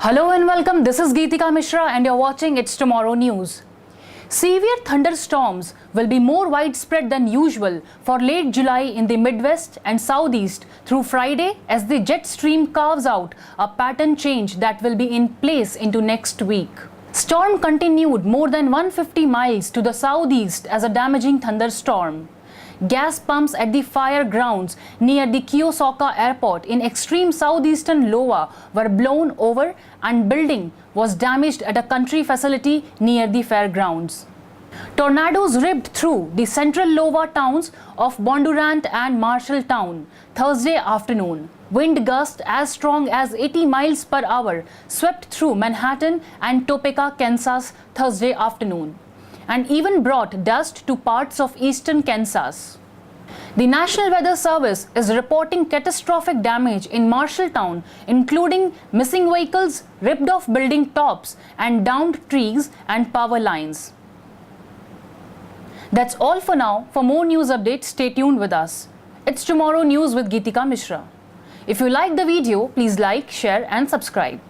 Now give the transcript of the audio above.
Hello and welcome. This is Geetika Mishra and you're watching It's Tomorrow News. Severe thunderstorms will be more widespread than usual for late July in the Midwest and Southeast through Friday as the jet stream carves out a pattern change that will be in place into next week. Storm continued more than 150 miles to the southeast as a damaging thunderstorm. Gas pumps at the fire grounds near the Keosauqua airport in extreme southeastern Iowa were blown over and building was damaged at a country facility near the fairgrounds. Tornadoes ripped through the central Iowa towns of Bondurant and Marshalltown Thursday afternoon. Wind gusts as strong as 80 miles per hour swept through Manhattan and Topeka, Kansas Thursday afternoon, and even brought dust to parts of eastern Kansas. The National Weather Service is reporting catastrophic damage in Marshalltown, including missing vehicles, ripped off building tops, and downed trees and power lines. That's all for now. For more news updates, stay tuned with us. It's Tomorrow News with Geetika Mishra. If you like the video, please like, share, and subscribe.